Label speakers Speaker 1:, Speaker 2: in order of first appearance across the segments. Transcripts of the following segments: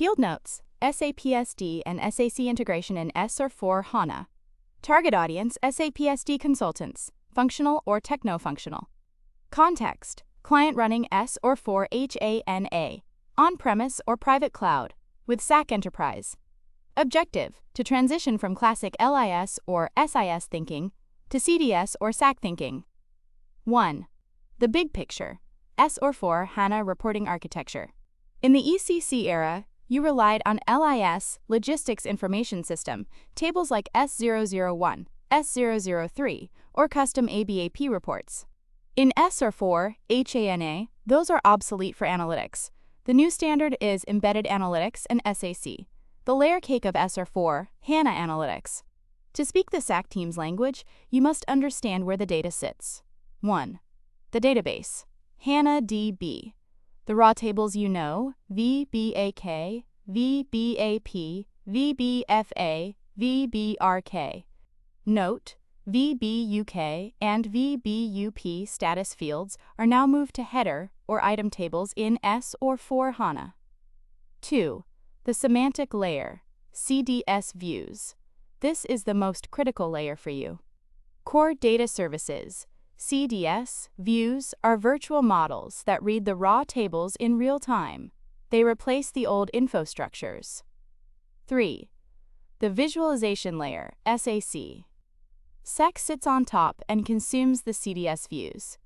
Speaker 1: Field Notes, SAPSD and SAC integration in S/4HANA. Target audience, SAPSD consultants, functional or techno-functional. Context, client running S/4HANA, on-premise or private cloud, with SAC Enterprise. Objective, to transition from classic LIS or SIS thinking to CDS or SAC thinking. 1. The big picture, S/4HANA reporting architecture. In the ECC era, you relied on LIS, Logistics Information System, tables like S001, S003, or custom ABAP reports. In S/4HANA, those are obsolete for analytics. The new standard is Embedded Analytics and SAC, the layer cake of S/4HANA analytics. To speak the SAC team's language, you must understand where the data sits. 1. The database, HANA DB. The raw tables you know, VBAK, VBAP, VBFA, VBRK. Note, VBUK and VBUP status fields are now moved to header or item tables in S/4HANA. 2. The semantic layer, CDS views. This is the most critical layer for you. Core Data Services, CDS views are virtual models that read the raw tables in real time. They replace the old infrastructures. 3. The visualization layer, SAC. SAC sits on top and consumes the CDS views.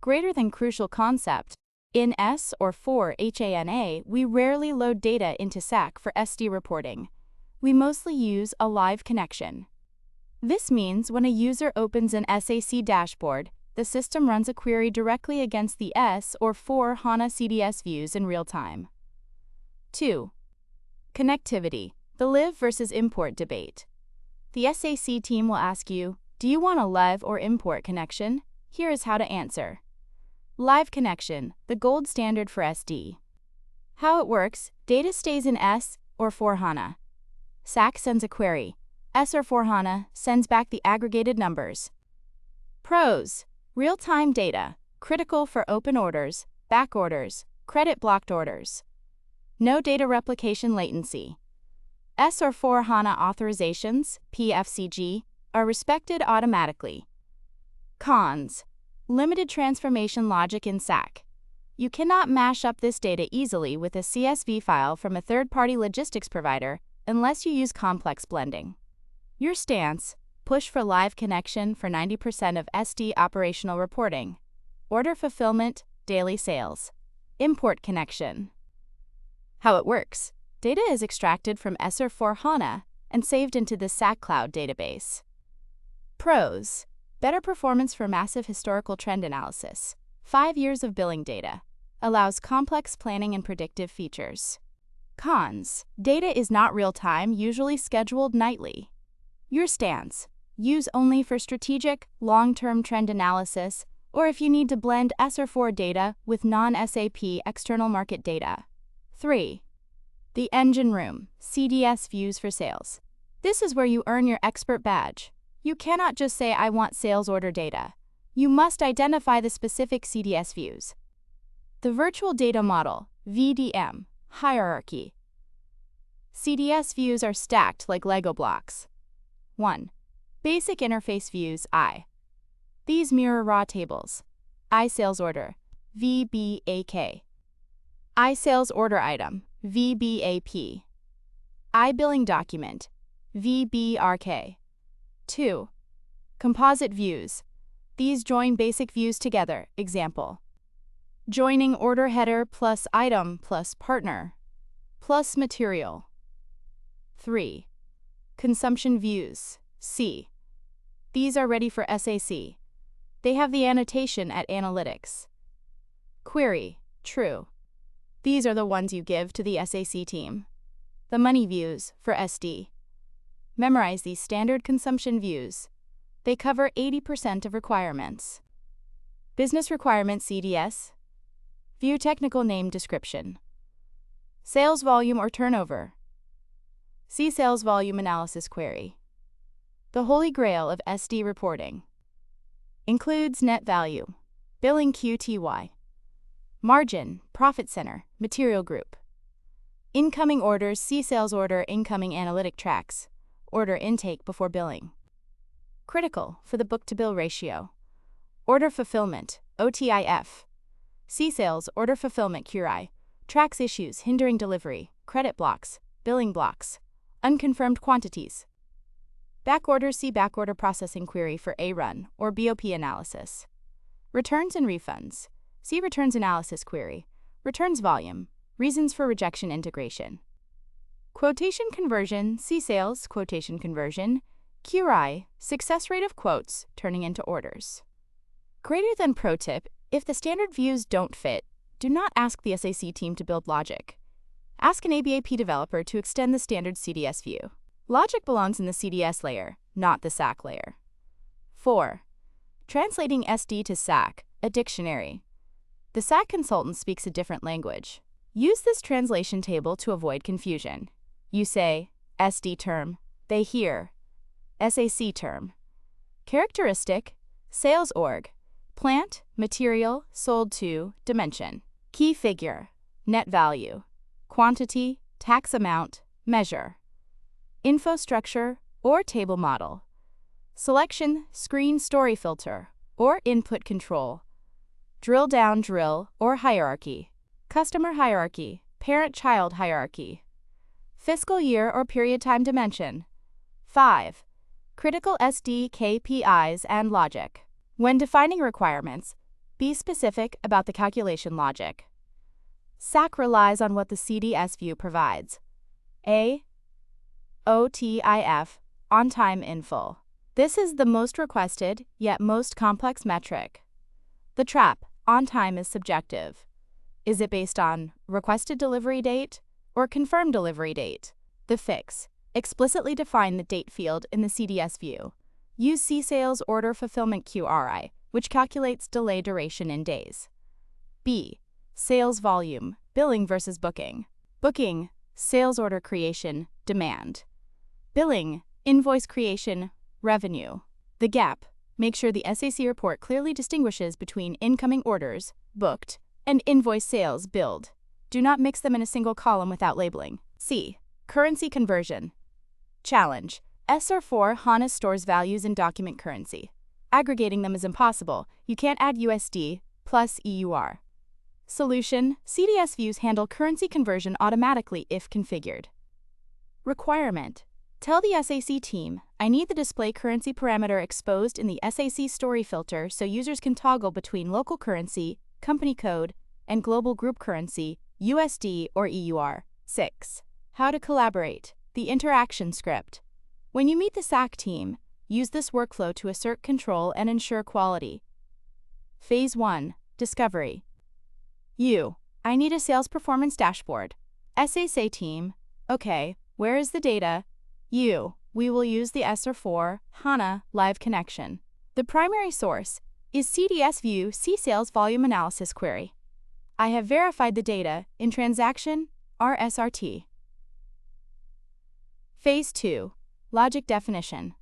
Speaker 1: Greater than crucial concept, in S/4HANA, we rarely load data into SAC for SD reporting. We mostly use a live connection. This means when a user opens an SAC dashboard, the system runs a query directly against the S/4HANA CDS views in real time. 2. Connectivity, the live versus import debate. The SAC team will ask you, do you want a live or import connection? Here is how to answer. Live connection, the gold standard for SD. How it works, data stays in S/4HANA. SAC sends a query. S/4HANA sends back the aggregated numbers. Pros: real-time data, critical for open orders, back orders, credit-blocked orders. No data replication latency. S/4HANA authorizations, PFCG, are respected automatically. Cons: limited transformation logic in SAC. You cannot mash up this data easily with a CSV file from a third-party logistics provider unless you use complex blending. Your stance, push for live connection for 90% of SD operational reporting. Order fulfillment, daily sales. Import connection. How it works. Data is extracted from S/4HANA and saved into the SAC Cloud database. Pros: better performance for massive historical trend analysis. 5 years of billing data. Allows complex planning and predictive features. Cons: data is not real-time, usually scheduled nightly. Your stance, use only for strategic, long-term trend analysis, or if you need to blend S/4 data with non-SAP external market data. 3. The engine room, CDS views for sales. This is where you earn your expert badge. You cannot just say I want sales order data. You must identify the specific CDS views. The virtual data model, VDM, hierarchy. CDS views are stacked like Lego blocks. 1. Basic interface views, I. These mirror raw tables. I sales order, VBAK. I sales order item, VBAP. I billing document, VBRK. 2. Composite views. These join basic views together, example. Joining order header plus item plus partner plus material. 3. Consumption views, C. These are ready for SAC. They have the annotation at Analytics. Query, true. These are the ones you give to the SAC team. The money views, for SD. Memorize these standard consumption views. They cover 80% of requirements. Business requirement CDS. View technical name description. Sales volume or turnover. See sales volume analysis query. The holy grail of SD reporting. Includes net value, billing QTY, margin, profit center, material group. Incoming orders, see sales order, incoming analytic tracks, order intake before billing. Critical for the book-to-bill ratio. Order fulfillment, OTIF. See sales order fulfillment QRI, tracks issues hindering delivery, credit blocks, billing blocks, unconfirmed quantities. Backorder, see backorder processing query for A-run or BOP analysis. Returns and refunds, see returns analysis query, returns volume, reasons for rejection integration. Quotation conversion, see sales quotation conversion, QRI, success rate of quotes turning into orders. Greater than pro tip, if the standard views don't fit, do not ask the SAC team to build logic. Ask an ABAP developer to extend the standard CDS view. Logic belongs in the CDS layer, not the SAC layer. 4. Translating SD to SAC, a dictionary. The SAC consultant speaks a different language. Use this translation table to avoid confusion. You say, SD term, they hear, SAC term. Characteristic, sales org, plant, material, sold to, dimension. Key figure, net value, quantity, tax amount, measure. Info structure or table model. Selection, screen story filter, or input control. Drill down drill or hierarchy. Customer hierarchy, parent-child hierarchy. Fiscal year or period time dimension. 5. Critical SD KPIs and logic. When defining requirements, be specific about the calculation logic. SAC relies on what the CDS view provides. A. OTIF, on time in full. This is the most requested, yet most complex metric. The trap, on time, is subjective. Is it based on requested delivery date or confirmed delivery date? The fix, explicitly define the date field in the CDS view. Use C-Sales Order Fulfillment QRI, which calculates delay duration in days. B. Sales volume, billing versus booking. Booking, sales order creation, demand. Billing, invoice creation, revenue. The gap, make sure the SAC report clearly distinguishes between incoming orders, booked, and invoice sales, billed. Do not mix them in a single column without labeling. C. Currency conversion. Challenge. S4HANA stores values in document currency. Aggregating them is impossible. You can't add USD plus EUR. Solution. CDS views handle currency conversion automatically if configured. Requirement. Tell the SAC team, I need the display currency parameter exposed in the SAC story filter so users can toggle between local currency, company code, and global group currency, USD or EUR. 6. How to collaborate. The interaction script. When you meet the SAC team, use this workflow to assert control and ensure quality. Phase 1. Discovery. I need a sales performance dashboard. SAC team. Okay, where is the data? We will use the S4HANA Live Connection. The primary source is CDS View C-Sales Volume Analysis Query. I have verified the data in transaction RSRT. Phase 2. Logic definition.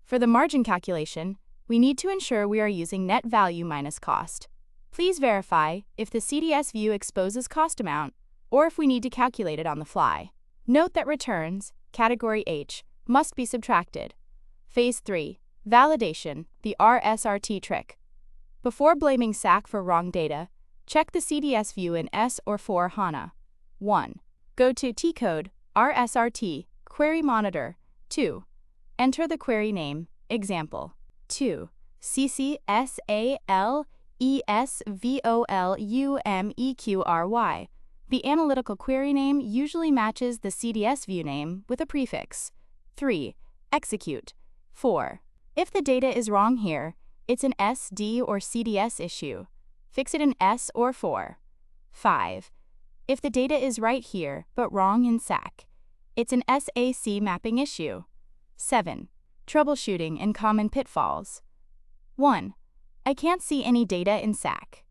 Speaker 1: For the margin calculation, we need to ensure we are using net value minus cost. Please verify if the CDS view exposes cost amount or if we need to calculate it on the fly. Note that returns, category H, must be subtracted. Phase 3. Validation, the RSRT trick. Before blaming SAC for wrong data, check the CDS view in S4HANA. 1. Go to T-code, RSRT, query monitor. 2. Enter the query name, example. 2. CCSALESVOLUMEQRY. The analytical query name usually matches the CDS view name with a prefix. 3. Execute. 4. If the data is wrong here, it's an SD or CDS issue. Fix it in S or 4. 5. If the data is right here but wrong in SAC, it's an SAC mapping issue. 7. Troubleshooting and common pitfalls. 1. I can't see any data in SAC.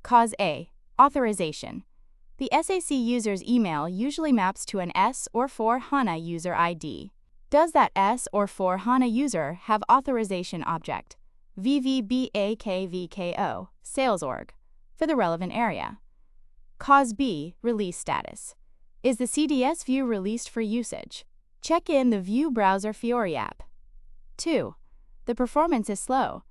Speaker 1: Cause A. Authorization. The SAC user's email usually maps to an S4HANA user ID. Does that S4HANA user have authorization object, VVBAKVKO, sales org, for the relevant area? Cause B. Release status. Is the CDS view released for usage? Check in the View Browser Fiori app. 2. The performance is slow.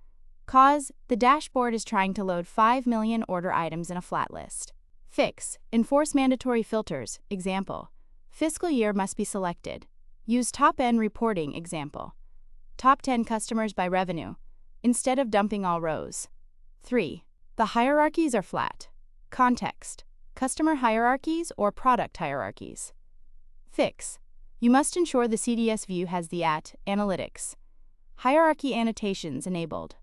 Speaker 1: Cause, the dashboard is trying to load 5 million order items in a flat list. Fix, enforce mandatory filters, example. Fiscal year must be selected. Use top-end reporting, example. Top 10 customers by revenue, instead of dumping all rows. 3. The hierarchies are flat. Context, customer hierarchies or product hierarchies. Fix, you must ensure the CDS view has the analytics. Hierarchy annotations enabled.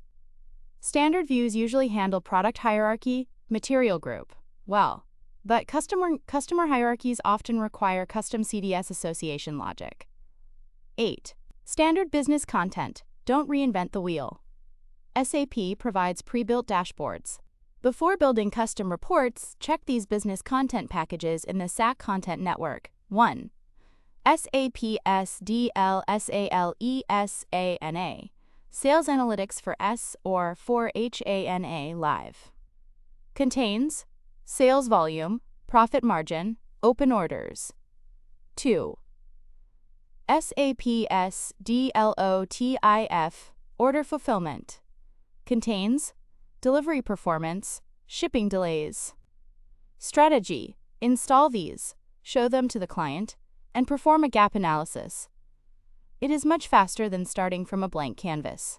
Speaker 1: Standard views usually handle product hierarchy, material group, well, but customer hierarchies often require custom CDS association logic. 8. Standard business content, don't reinvent the wheel. SAP provides pre-built dashboards. Before building custom reports, check these business content packages in the SAC Content Network. 1. SAPSDLSALESANA. Sales Analytics for S4HANA Live. Contains sales volume, profit margin, open orders. 2. SAPSDLOTIF Order Fulfillment. Contains delivery performance, shipping delays. Strategy, install these, show them to the client, and perform a gap analysis. It is much faster than starting from a blank canvas.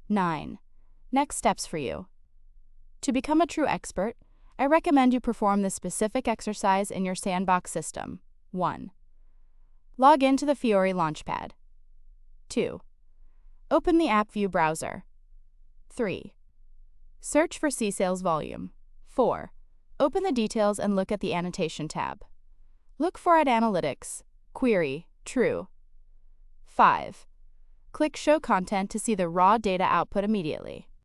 Speaker 1: 9. Next steps for you. To become a true expert, I recommend you perform this specific exercise in your sandbox system. 1. Log into the Fiori Launchpad. 2. Open the App View browser. 3. Search for C-Sales volume. 4. Open the details and look at the Annotation tab. Look for Analytics, Query, True. 5. Click Show Content to see the raw data output immediately.